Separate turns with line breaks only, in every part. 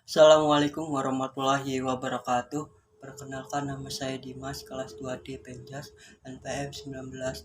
Assalamualaikum warahmatullahi wabarakatuh. Perkenalkan, nama saya Dimas, kelas 2D Penjas, NPM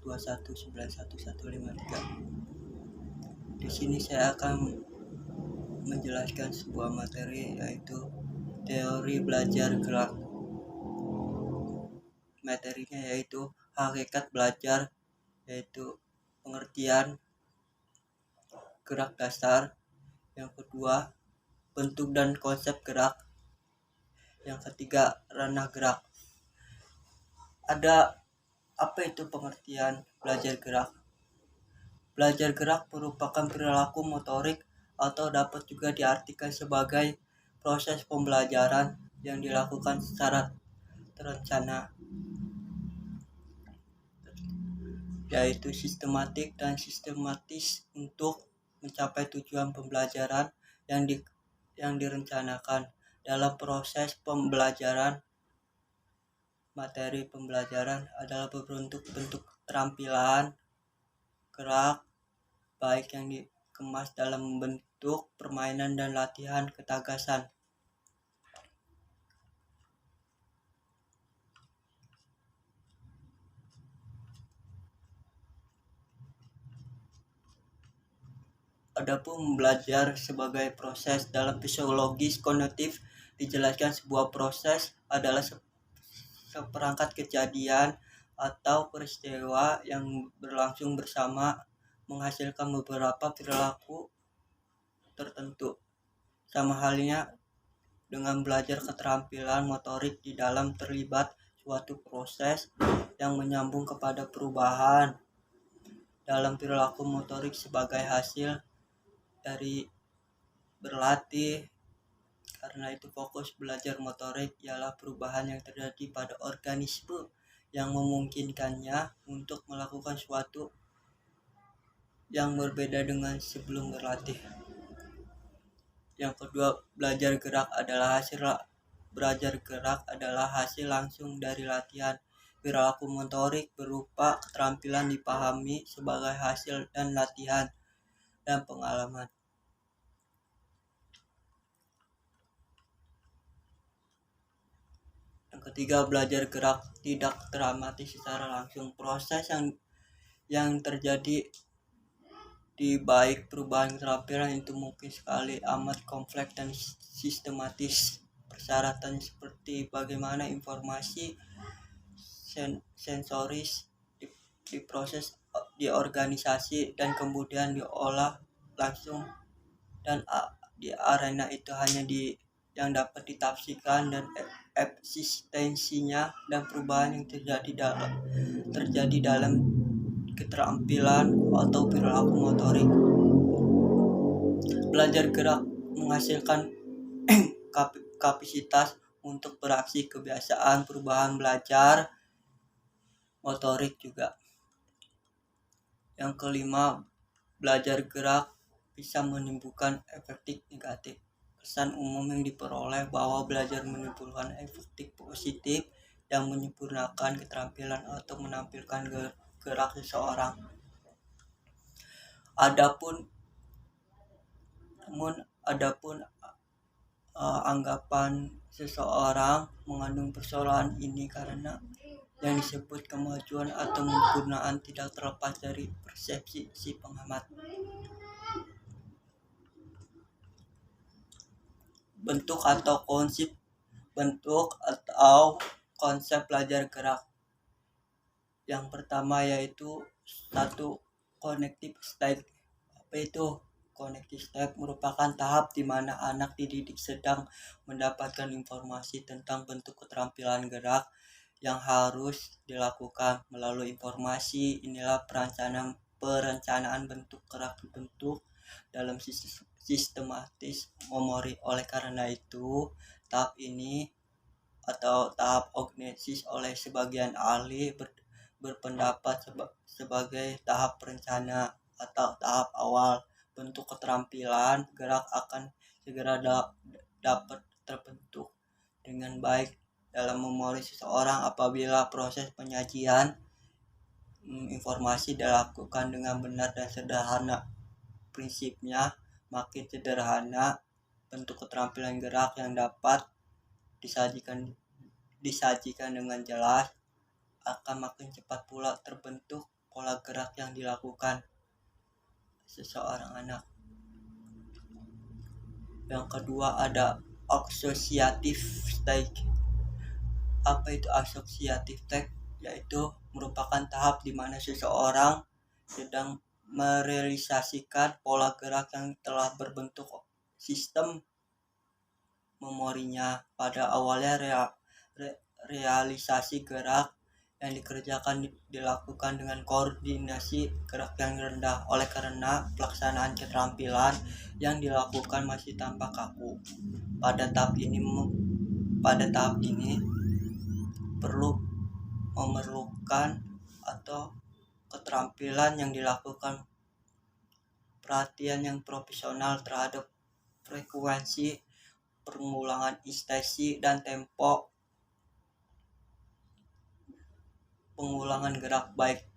1921911153. Di sini saya akan menjelaskan sebuah materi, yaitu teori belajar gerak. Materinya yaitu hakikat belajar, yaitu pengertian gerak dasar. Yang kedua, bentuk dan konsep gerak. Yang ketiga, ranah gerak. Ada apa itu pengertian belajar gerak? Belajar gerak merupakan perilaku motorik atau dapat juga diartikan sebagai proses pembelajaran yang dilakukan secara terencana, yaitu sistematik dan sistematis untuk mencapai tujuan pembelajaran yang direncanakan. Dalam proses pembelajaran, materi pembelajaran adalah bentuk keterampilan gerak, baik yang dikemas dalam bentuk permainan dan latihan ketagasan. Adapun belajar sebagai proses dalam fisiologis kognitif, dijelaskan sebuah proses adalah seperangkat kejadian atau peristiwa yang berlangsung bersama menghasilkan beberapa perilaku tertentu. Sama halnya dengan belajar keterampilan motorik di dalam terlibat suatu proses yang menyambung kepada perubahan dalam perilaku motorik sebagai hasil dari berlatih. Karena itu fokus belajar motorik ialah perubahan yang terjadi pada organisme yang memungkinkannya untuk melakukan sesuatu yang berbeda dengan sebelum berlatih. Yang kedua, belajar gerak adalah hasil langsung dari latihan. Perilaku motorik berupa keterampilan dipahami sebagai hasil dan latihan dan pengalaman. Yang ketiga, belajar gerak tidak teramati secara langsung. Proses yang terjadi di baik perubahan keterampilan itu mungkin sekali amat kompleks dan sistematis. Persyaratan seperti bagaimana informasi sensoris diproses di organisasi dan kemudian diolah langsung, dan di arena itu hanya yang dapat ditafsirkan, dan eksistensinya dan perubahan yang terjadi dalam keterampilan atau perilaku motorik. Belajar gerak menghasilkan kapasitas untuk beraksi, kebiasaan perubahan belajar motorik juga. Yang kelima, belajar gerak bisa menimbulkan efek negatif. Kesan umum yang diperoleh bahwa belajar menimbulkan efek positif yang menyempurnakan keterampilan atau menampilkan gerak seseorang. Adapun anggapan seseorang mengandung persoalan ini karena yang disebut kemajuan atau penyempurnaan tidak terlepas dari persepsi si pengamat. Bentuk atau konsep belajar gerak. Yang pertama yaitu 1. Connective state. Apa itu? Connective state merupakan tahap di mana anak dididik sedang mendapatkan informasi tentang bentuk keterampilan gerak yang harus dilakukan. Melalui informasi inilah perencanaan bentuk gerak dibentuk dalam sistematis memori. Oleh karena itu, tahap ini atau tahap ognesis oleh sebagian ahli berpendapat sebagai tahap perencana atau tahap awal. Bentuk keterampilan gerak akan segera dapat terbentuk dengan baik dalam memori seseorang apabila proses penyajian informasi dilakukan dengan benar dan sederhana. Prinsipnya, makin sederhana bentuk keterampilan gerak yang dapat disajikan dengan jelas, akan makin cepat pula terbentuk pola gerak yang dilakukan seseorang anak. Yang kedua ada associative stage. Apa itu associative stage? Yaitu merupakan tahap di mana seseorang sedang merealisasikan pola gerak yang telah berbentuk sistem memorinya. Pada awalnya realisasi gerak yang dikerjakan dilakukan dengan koordinasi gerak yang rendah, oleh karena pelaksanaan keterampilan yang dilakukan masih tanpa kaku. Pada tahap ini memerlukan atau keterampilan yang dilakukan perhatian yang profesional terhadap frekuensi pengulangan instansi dan tempo pengulangan gerak, baik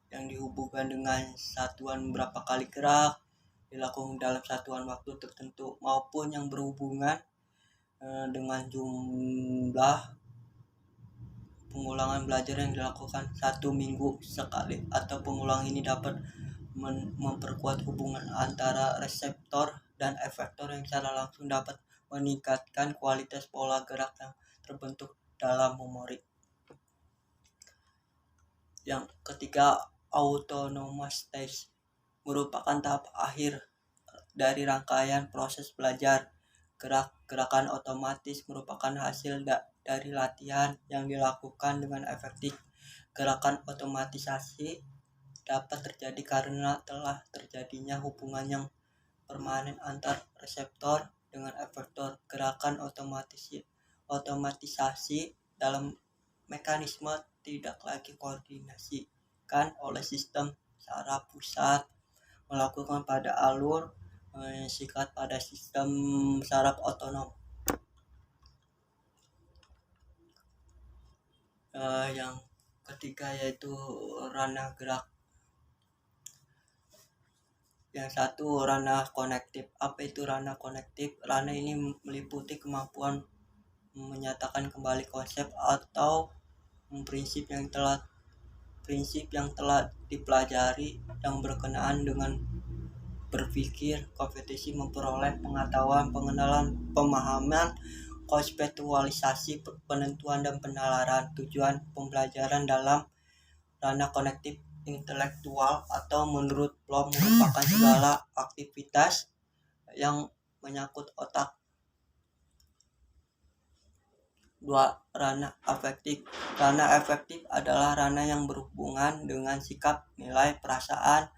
yang dihubungkan dengan satuan berapa kali gerak dilakukan dalam satuan waktu tertentu, maupun yang berhubungan dengan jumlah pengulangan belajar yang dilakukan 1 minggu sekali, atau pengulangan ini dapat memperkuat hubungan antara reseptor dan efektor yang secara langsung dapat meningkatkan kualitas pola gerak yang terbentuk dalam memori. Yang ketiga, autonomous stage merupakan tahap akhir dari rangkaian proses belajar. Gerakan otomatis merupakan hasil dari latihan yang dilakukan dengan efektif. Gerakan otomatisasi dapat terjadi karena telah terjadinya hubungan yang permanen antar reseptor dengan efektor. Gerakan otomatisasi dalam mekanisme tidak lagi koordinasikan oleh sistem saraf pusat melakukan pada alur sikat pada sistem saraf otonom. Yang ketiga yaitu ranah gerak. Yang satu, ranah konektif. Apa itu ranah konektif? Ranah ini meliputi kemampuan menyatakan kembali konsep atau prinsip yang telah dipelajari yang berkenaan dengan berpikir, kompetisi, memperoleh pengetahuan, pengenalan, pemahaman, konseptualisasi, penentuan, dan penalaran. Tujuan pembelajaran dalam ranah konektif intelektual atau menurut Bloom merupakan segala aktivitas yang menyangkut otak. 2. Ranah afektif. Ranah afektif adalah ranah yang berhubungan dengan sikap, nilai, perasaan,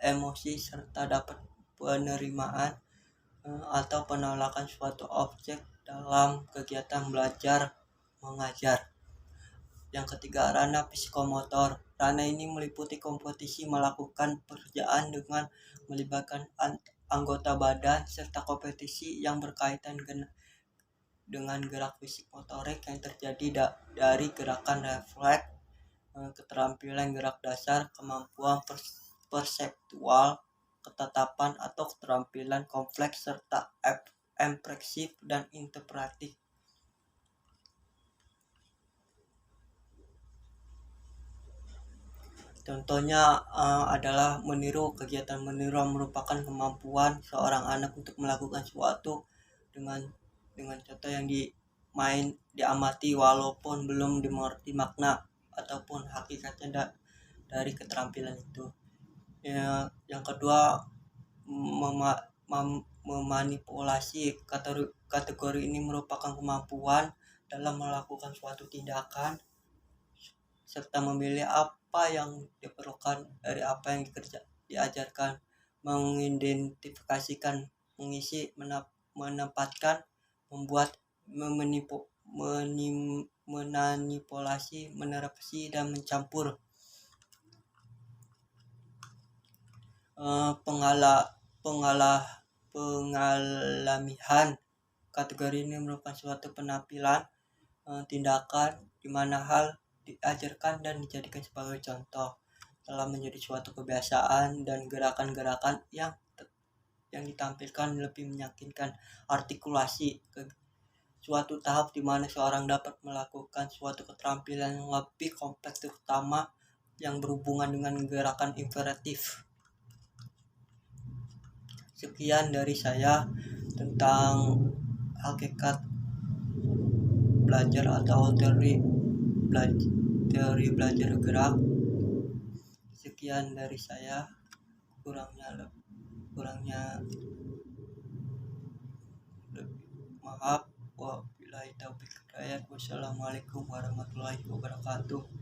emosi, serta dapat penerimaan atau penolakan suatu objek dalam kegiatan belajar mengajar. Yang ketiga, ranah psikomotor. Ranah ini meliputi kompetisi melakukan pekerjaan dengan melibatkan anggota badan serta kompetisi yang berkaitan dengan gerak fisik motorik yang terjadi dari gerakan refleks, keterampilan gerak dasar, kemampuan perseptual, ketetapan atau keterampilan kompleks, serta ekspresif dan interpretif. Contohnya adalah meniru. Kegiatan meniru merupakan kemampuan seorang anak untuk melakukan sesuatu dengan contoh yang diamati walaupun belum dimengerti makna ataupun hakikatnya dari keterampilan itu. Yang kedua, memanipulasi. Kategori ini merupakan kemampuan dalam melakukan suatu tindakan serta memilih apa yang diperlukan dari apa yang diajarkan, mengidentifikasikan, mengisi, menempatkan, membuat, memanipulasi, menerapsi, dan mencampur. Pengalamian. Kategori ini merupakan suatu penampilan tindakan di mana hal diajarkan dan dijadikan sebagai contoh telah menjadi suatu kebiasaan dan gerakan-gerakan yang yang ditampilkan lebih meyakinkan artikulasi ke suatu tahap di mana seorang dapat melakukan suatu keterampilan yang lebih kompleks terutama yang berhubungan dengan gerakan imperatif. Sekian dari saya tentang hakikat belajar atau teori belajar gerak. Sekian dari saya, kurangnya maaf. Wabillahi taufiq hidayah. Wassalamualaikum warahmatullahi wabarakatuh.